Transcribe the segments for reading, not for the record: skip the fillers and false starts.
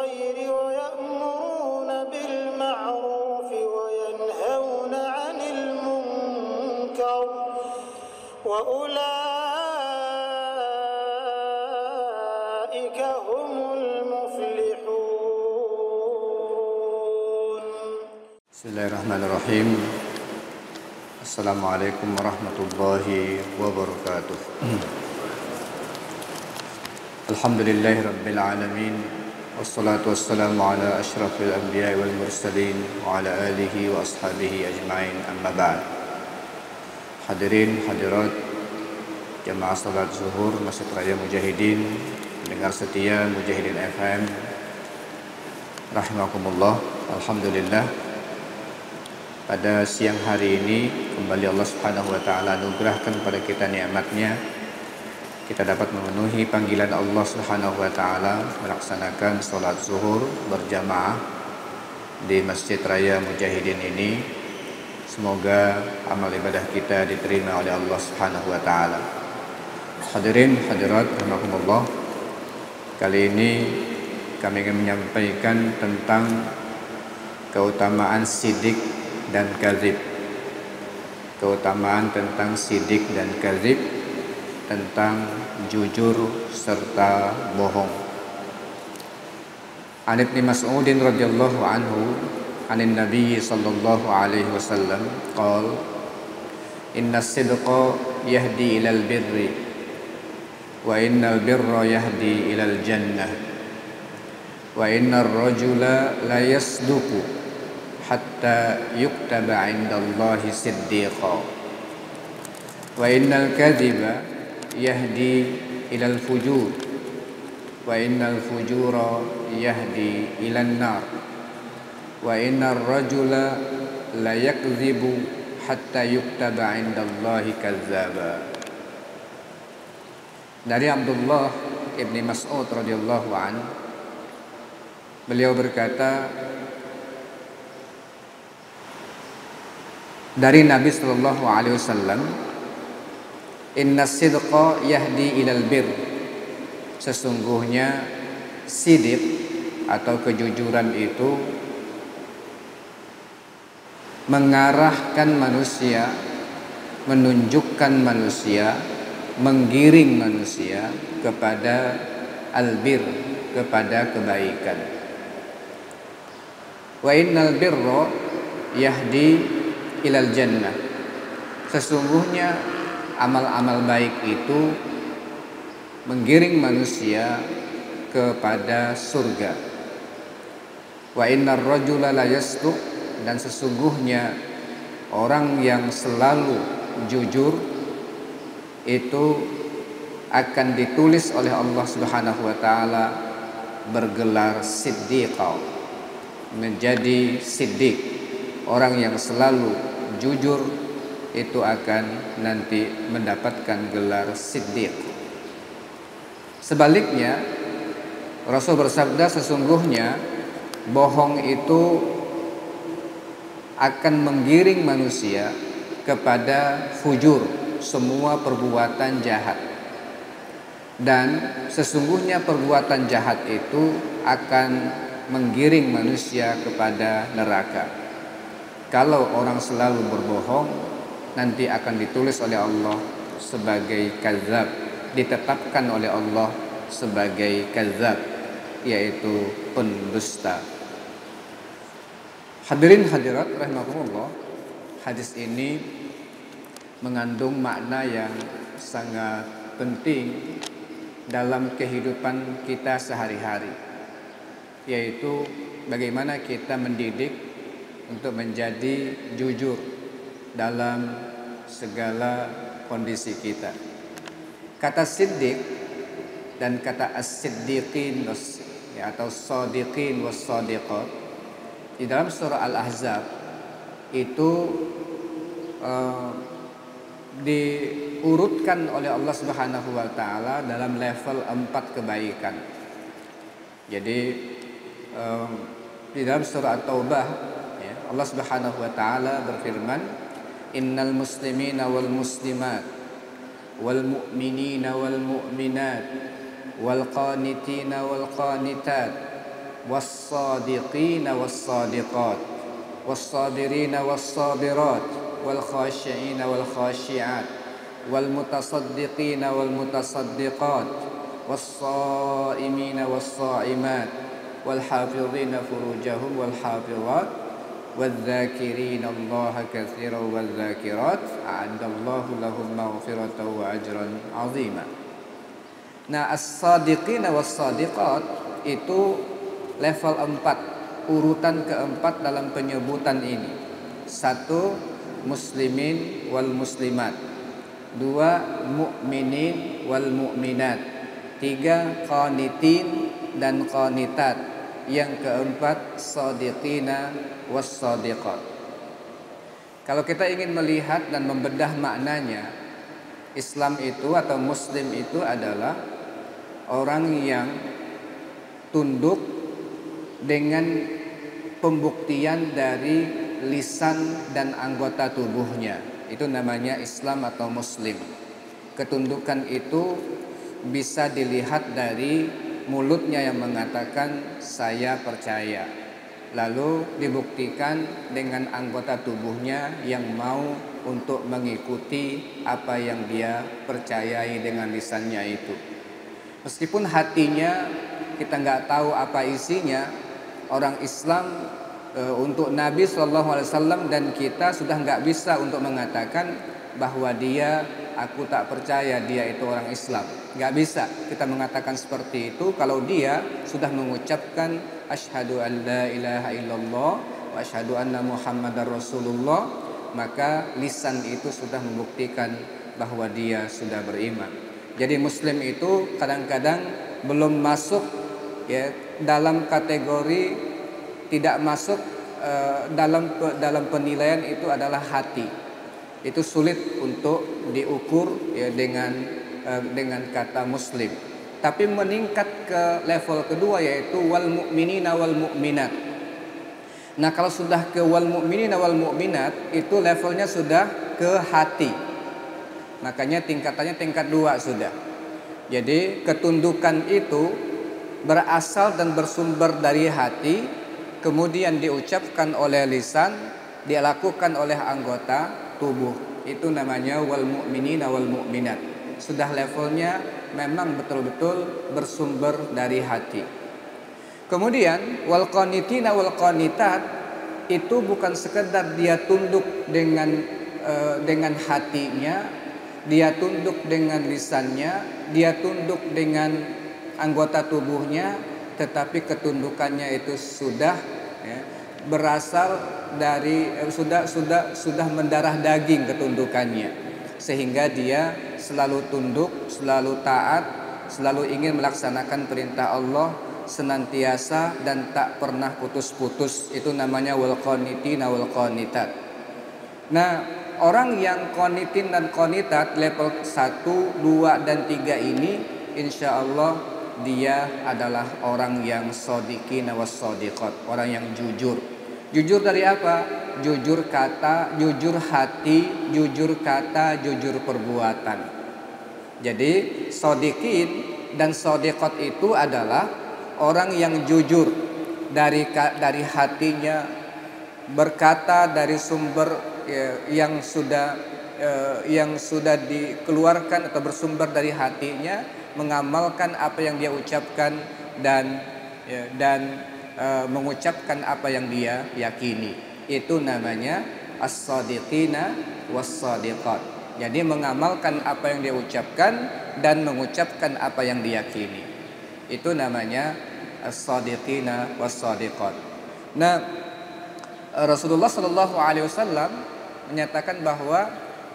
الخير ويأمرون بالمعروف وينهون عن المنكر وأولئك هم المفلحون. بسم الله الرحمن الرحيم. Assalamualaikum warahmatullahi wabarakatuh. Alhamdulillahi rabbil alamin. Wassalatu wassalamu ala asyrafil anbiya'i wal mursalin wa ala alihi wa ashabihi ajma'in, amma ba'd. Hadirin hadirat jamaah salat zuhur Masjid Raya Mujahidin, pendengar setia Mujahidin FM rahimakumullah. Alhamdulillah, pada siang hari ini kembali Allah Subhanahu wa taala anugerahkan kepada kita nikmatnya, kita dapat memenuhi panggilan Allah Subhanahu wa taala melaksanakan salat zuhur berjamaah di Masjid Raya Mujahidin ini. Semoga amal ibadah kita diterima oleh Allah Subhanahu wa taala. Hadirin hadirat rahimakumullah, kali ini kami ingin menyampaikan tentang keutamaan sidik dan kadzib. Keutamaan tentang sidik dan kadzib, tentang jujur serta bohong. An Ibnu Mas'ud radhiyallahu anhu anin Nabi sallallahu alaihi wasallam qala inna as-sidqa yahdi ilal birri wa innal birra yahdi ilal jannah wa innar rajula la yasduqu hatta yuktaba 'indallahi siddiqa wa innal kadhiba yahdi ilal fujur wa innal fujura yahdi ilan nar wa innar rajula la yakdhibu hatta yuktaba 'indallahi kadzdzaba. Dari Abdullah ibni Mas'ud radhiyallahu an, beliau berkata, dari Nabi sallallahu alaihi wasallam, inna sidqa yahdi ilal bir, sesungguhnya sidik atau kejujuran itu mengarahkan manusia, menunjukkan manusia, menggiring manusia kepada albir, kepada kebaikan. Wa innal birra yahdi ilal jannah, sesungguhnya amal-amal baik itu menggiring manusia kepada surga. Wa innar rajula la yasduq, dan sesungguhnya orang yang selalu jujur itu akan ditulis oleh Allah Subhanahu wa taala bergelar siddiqa, menjadi siddiq. Orang yang selalu jujur itu akan nanti mendapatkan gelar siddiq. Sebaliknya, Rasul bersabda, sesungguhnya bohong itu akan menggiring manusia kepada fujur, semua perbuatan jahat. Dan sesungguhnya perbuatan jahat itu akan menggiring manusia kepada neraka. Kalau orang selalu berbohong, nanti akan ditulis oleh Allah sebagai kadzab, ditetapkan oleh Allah sebagai kadzab, yaitu pendusta. Hadirin hadirat rahimakumullah, hadis ini mengandung makna yang sangat penting dalam kehidupan kita sehari-hari, yaitu bagaimana kita mendidik untuk menjadi jujur dalam segala kondisi kita. Kata siddiq dan kata as-siddiqin atau shadiqin was-shadiqat di dalam surah Al-Ahzab itu diurutkan oleh Allah Subhanahu wa taala dalam level 4 kebaikan. Jadi di dalam surah At-Taubah Allah Subhanahu wa taala berfirman, innal muslimina wal muslimat wal mu'minina wal mu'minat wal qanitina wal qanitat was-sadiqina was-sadiqat, was-sabirina was-sabirat, wal khashi'ina wal khashi'at, wal mutasaddiqina wal mutasaddiqat, was-saimina was-saimat, wal hafizina furujahum wal hafizat, wadzakirina Allaha katsiran wadzakirat, a'addallahu lahum maghfiratan wa ajran 'azima. Nah, as-sadiqina was-sadiqat itu level 4, urutan keempat dalam penyebutan ini. 1. Muslimin wal muslimat. 2. Mu'minin wal mu'minat. 3. Qanitin dan qanitat. Yang keempat, sadiqina was sadiqat. Kalau kita ingin melihat dan membedah maknanya, Islam itu atau Muslim itu adalah orang yang tunduk dengan pembuktian dari lisan dan anggota tubuhnya. Itu namanya Islam atau Muslim. Ketundukan itu bisa dilihat dari mulutnya yang mengatakan saya percaya, lalu dibuktikan dengan anggota tubuhnya yang mau untuk mengikuti apa yang dia percayai dengan lisannya itu. Meskipun hatinya kita nggak tahu apa isinya, orang Islam untuk Nabi SAW dan kita sudah nggak bisa untuk mengatakan bahwa aku tak percaya dia itu orang Islam. Nggak bisa kita mengatakan seperti itu kalau dia sudah mengucapkan asyhadu an la ilaha illallah wa asyhadu anna muhammadar rasulullah, maka lisan itu sudah membuktikan bahwa dia sudah beriman. Jadi Muslim itu kadang-kadang belum masuk dalam kategori tidak masuk dalam penilaian itu adalah hati. Itu sulit untuk diukur dengan kata Muslim. Tapi meningkat ke level kedua yaitu wal mu'minina wal mu'minat. Nah, kalau sudah ke wal mu'minina wal mu'minat itu levelnya sudah ke hati. Makanya tingkatannya tingkat 2 sudah. Jadi ketundukan itu berasal dan bersumber dari hati, kemudian diucapkan oleh lisan, dilakukan oleh anggota tubuh. Itu namanya wal mu'minina wal mu'minat. Sudah levelnya memang betul-betul bersumber dari hati. Kemudian wal qanitina wal qanitat itu bukan sekedar dia tunduk dengan hatinya, dia tunduk dengan lisannya, dia tunduk dengan anggota tubuhnya, tetapi ketundukannya itu sudah berasal dari sudah mendarah daging ketundukannya, sehingga dia selalu tunduk, selalu taat, selalu ingin melaksanakan perintah Allah senantiasa dan tak pernah putus-putus. Itu namanya wal qanitina wal qanitat. Nah, orang yang qanitin dan qanitat level 1, 2 dan 3 ini insya Allah dia adalah orang yang shodiqina was shodiqat, orang yang jujur. Jujur dari apa? Jujur kata, jujur hati, jujur kata, jujur perbuatan. Jadi shodiqin dan shodiqat itu adalah orang yang jujur dari hatinya, berkata dari sumber yang sudah dikeluarkan atau bersumber dari hatinya, mengamalkan apa yang dia ucapkan dan mengucapkan apa yang dia yakini. Itu namanya as-sadiqina was-sadiqat. Jadi mengamalkan apa yang dia ucapkan dan mengucapkan apa yang diyakini. Itu namanya as-sadiqina was-sadiqat. Nah, Rasulullah SAW menyatakan bahwa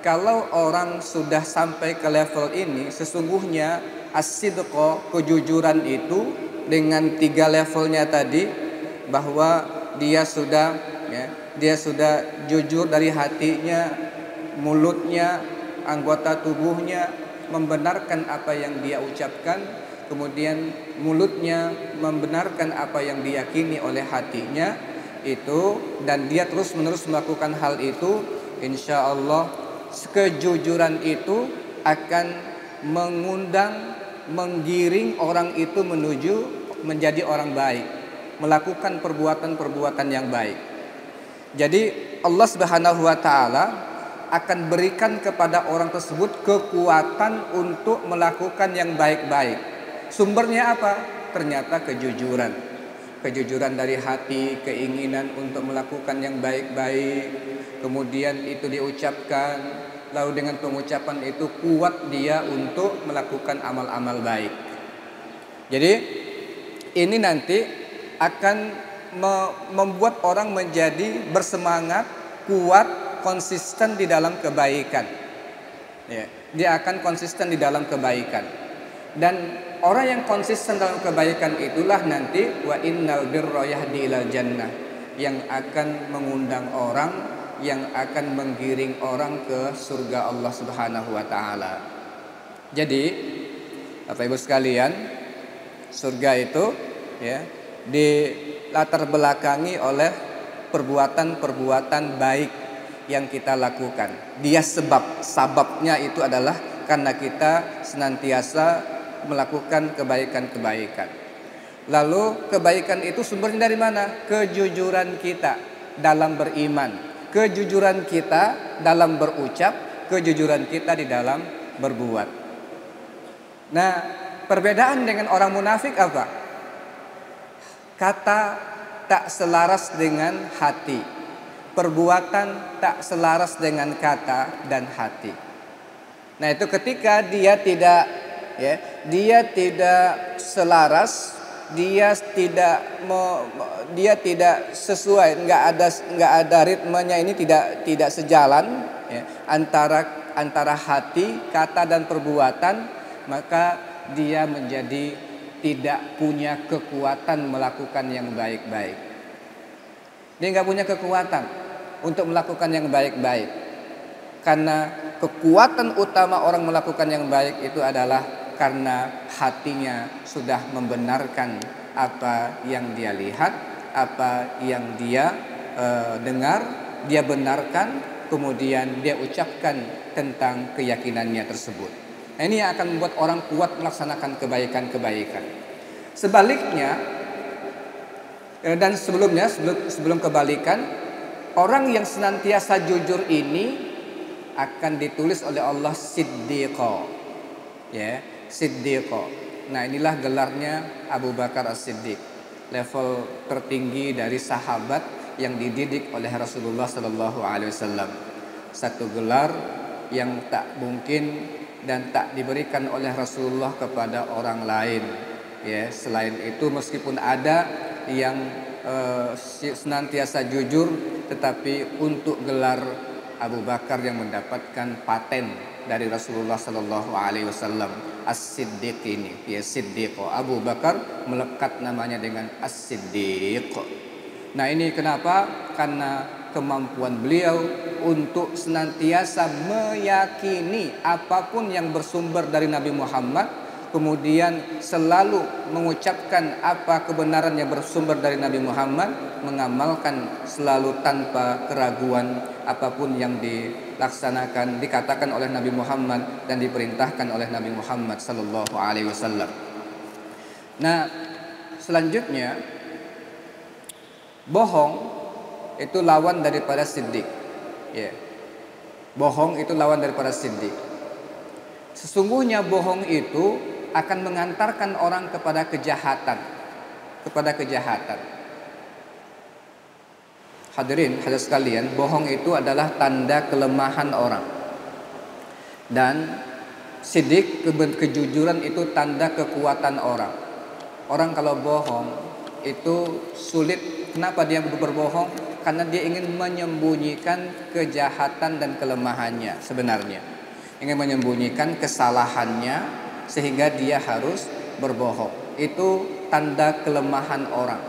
kalau orang sudah sampai ke level ini, sesungguhnya as-sidqa, kejujuran itu dengan 3 levelnya tadi, bahwa dia sudah jujur dari hatinya, mulutnya, anggota tubuhnya membenarkan apa yang dia ucapkan, kemudian mulutnya membenarkan apa yang diyakini oleh hatinya itu, dan dia terus-menerus melakukan hal itu, insya Allah kejujuran itu akan mengundang, menggiring orang itu menuju menjadi orang baik. melakukan perbuatan-perbuatan yang baik. Jadi Allah Subhanahu wa taala akan berikan kepada orang tersebut kekuatan untuk melakukan yang baik-baik. Sumbernya apa? Ternyata kejujuran. Kejujuran dari hati, keinginan untuk melakukan yang baik-baik. Kemudian itu diucapkan, lalu dengan pengucapan itu kuat dia untuk melakukan amal-amal baik. Jadi ini nanti akan membuat orang menjadi bersemangat, kuat, konsisten di dalam kebaikan. Ya, dia akan konsisten di dalam kebaikan. Dan orang yang konsisten dalam kebaikan itulah nanti wa innal birra yahdi ilal jannah, yang akan mengundang orang, yang akan menggiring orang ke surga Allah Subhanahu wa taala. Jadi, Bapak Ibu sekalian, surga itu ya dilatar belakangi oleh perbuatan-perbuatan baik yang kita lakukan. Dia sababnya itu adalah karena kita senantiasa melakukan kebaikan-kebaikan. Lalu kebaikan itu sumbernya dari mana? Kejujuran kita dalam beriman, kejujuran kita dalam berucap, kejujuran kita di dalam berbuat. Nah, perbedaan dengan orang munafik apa? Kata tak selaras dengan hati, perbuatan tak selaras dengan kata dan hati. Nah, itu ketika dia tidak selaras, dia tidak sesuai, nggak ada ritmenya, ini tidak sejalan ya, antara hati, kata dan perbuatan, maka dia menjadi tidak punya kekuatan melakukan yang baik-baik. Dia nggak punya kekuatan untuk melakukan yang baik-baik, karena kekuatan utama orang melakukan yang baik itu adalah karena hatinya sudah membenarkan apa yang dia lihat, apa yang dia dengar, dia benarkan, kemudian dia ucapkan tentang keyakinannya tersebut. Nah, ini yang akan membuat orang kuat melaksanakan kebaikan-kebaikan. Sebaliknya, dan sebelum kebalikan, orang yang senantiasa jujur ini akan ditulis oleh Allah siddiqo, ya, siddiqo. Nah, inilah gelarnya Abu Bakar As-Siddiq, level tertinggi dari sahabat yang dididik oleh Rasulullah Sallallahu Alaihi Wasallam. Satu gelar yang tak mungkin dan tak diberikan oleh Rasulullah kepada orang lain. Ya, selain itu meskipun ada yang senantiasa jujur, tetapi untuk gelar Abu Bakar yang mendapatkan paten dari Rasulullah Sallallahu Alaihi Wasallam, As-Siddiq ini, ya, Siddiq. Abu Bakar melekat namanya dengan As-Siddiq. Nah, ini kenapa? Karena kemampuan beliau untuk senantiasa meyakini apapun yang bersumber dari Nabi Muhammad, kemudian selalu mengucapkan apa kebenaran yang bersumber dari Nabi Muhammad, mengamalkan selalu tanpa keraguan apapun yang dilaksanakan, dikatakan oleh Nabi Muhammad dan diperintahkan oleh Nabi Muhammad sallallahu alaihi wasallam. Nah, selanjutnya, bohong itu lawan daripada siddiq. Ya. Bohong itu lawan daripada siddiq. Sesungguhnya bohong itu akan mengantarkan orang kepada kejahatan. Hadirin sekalian, bohong itu adalah tanda kelemahan orang. Dan siddiq, kejujuran itu tanda kekuatan orang. Orang kalau bohong itu sulit. Kenapa dia berbohong? Karena dia ingin menyembunyikan kejahatan dan kelemahannya sebenarnya. Ingin menyembunyikan kesalahannya sehingga dia harus berbohong. Itu tanda kelemahan orang.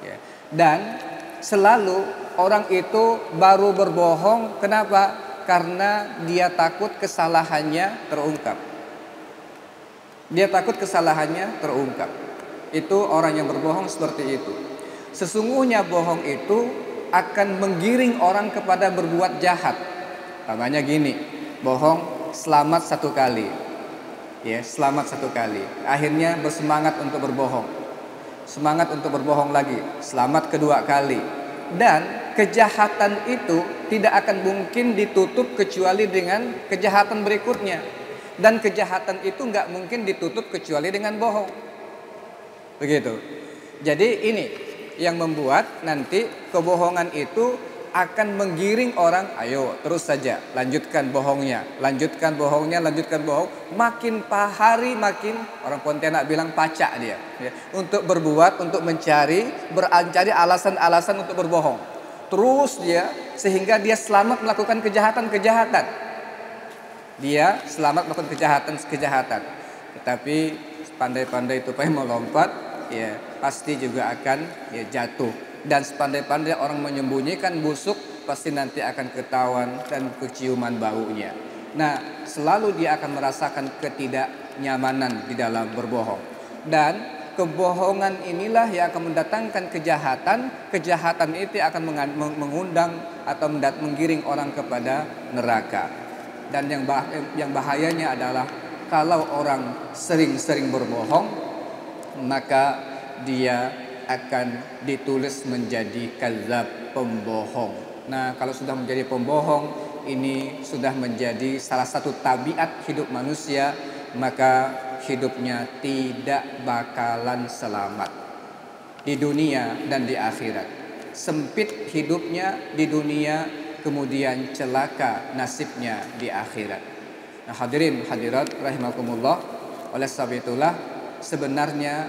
Ya. Dan selalu orang itu baru berbohong. Kenapa? Karena dia takut kesalahannya terungkap. Itu orang yang berbohong seperti itu. Sesungguhnya bohong itu akan menggiring orang kepada berbuat jahat. Namanya gini, bohong selamat satu kali, ya, selamat satu kali. Akhirnya bersemangat untuk berbohong. semangat untuk berbohong lagi, selamat kedua kali. Dan kejahatan itu tidak akan mungkin ditutup kecuali dengan kejahatan berikutnya. Dan kejahatan itu nggak mungkin ditutup kecuali dengan bohong. Begitu. Jadi ini yang membuat nanti kebohongan itu akan menggiring orang, ayo terus saja lanjutkan bohongnya, lanjutkan bohongnya, lanjutkan bohong. Makin hari makin, orang Pontianak bilang pacak dia ya, untuk berbuat, untuk mencari alasan-alasan untuk berbohong. Terus dia sehingga dia selamat melakukan kejahatan-kejahatan. Dia selamat melakukan kejahatan-kejahatan. Tetapi pandai-pandai tupai melompat, ya pasti juga akan ya jatuh. Dan sepandai-pandai orang menyembunyikan busuk, pasti nanti akan ketahuan dan keciuman baunya. Nah, selalu dia akan merasakan ketidaknyamanan di dalam berbohong. Dan kebohongan inilah yang akan mendatangkan kejahatan. Kejahatan itu akan mengundang atau menggiring orang kepada neraka. Dan yang bahayanya adalah kalau orang sering-sering berbohong, maka dia akan ditulis menjadi kadzab, pembohong. Nah, kalau sudah menjadi pembohong, ini sudah menjadi salah satu tabiat hidup manusia, maka hidupnya tidak bakalan selamat di dunia dan di akhirat. Sempit hidupnya di dunia, kemudian celaka nasibnya di akhirat. Nah, hadirin hadirat rahimakumullah, oleh sebab itulah sebenarnya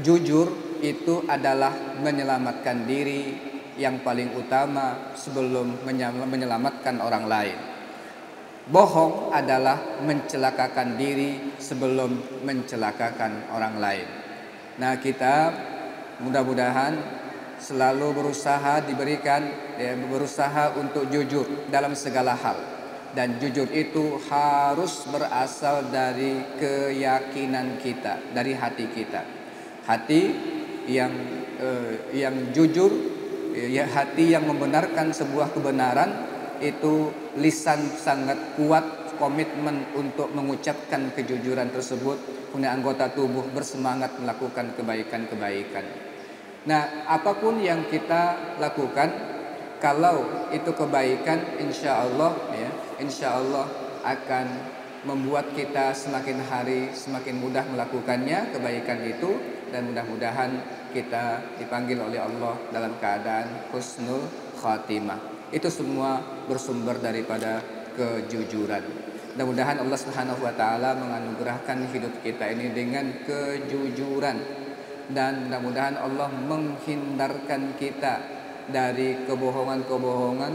jujur itu adalah menyelamatkan diri yang paling utama sebelum menyelamatkan orang lain. Bohong adalah mencelakakan diri sebelum mencelakakan orang lain. Nah, kita mudah-mudahan selalu berusaha berusaha untuk jujur dalam segala hal. Dan jujur itu harus berasal dari keyakinan kita, dari hati kita. Hati yang jujur, ya hati yang membenarkan sebuah kebenaran, itu lisan sangat kuat komitmen untuk mengucapkan kejujuran tersebut, kemudian anggota tubuh bersemangat melakukan kebaikan-kebaikan. Nah, apapun yang kita lakukan, kalau itu kebaikan, insya Allah akan membuat kita semakin hari semakin mudah melakukannya kebaikan itu, dan mudah-mudahan kita dipanggil oleh Allah dalam keadaan husnul khatimah. Itu semua bersumber daripada kejujuran. Mudah-mudahan Allah Subhanahu wa taala menganugerahkan hidup kita ini dengan kejujuran, dan mudah-mudahan Allah menghindarkan kita dari kebohongan-kebohongan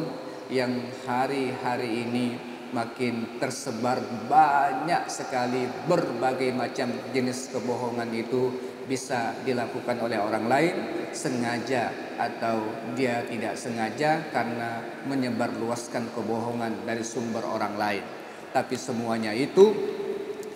yang hari-hari ini makin tersebar. Banyak sekali berbagai macam jenis kebohongan itu bisa dilakukan oleh orang lain sengaja atau dia tidak sengaja karena menyebarluaskan kebohongan dari sumber orang lain. Tapi semuanya itu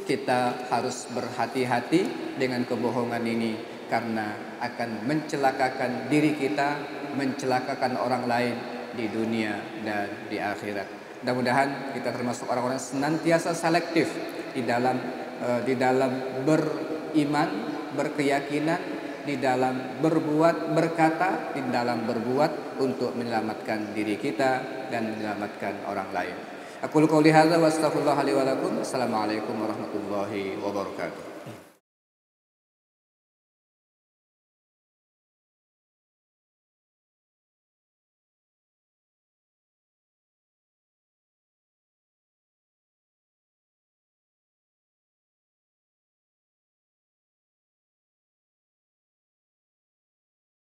kita harus berhati-hati dengan kebohongan ini, karena akan mencelakakan diri kita, mencelakakan orang lain di dunia dan di akhirat. Mudah-mudahan kita termasuk orang-orang senantiasa selektif di dalam beriman, berkeyakinan, di dalam berbuat, berkata, di dalam berbuat untuk menyelamatkan diri kita dan menyelamatkan orang lain. Aku qouli hadza wa astaghfirullah li wa lakum. Assalamualaikum warahmatullahi wabarakatuh.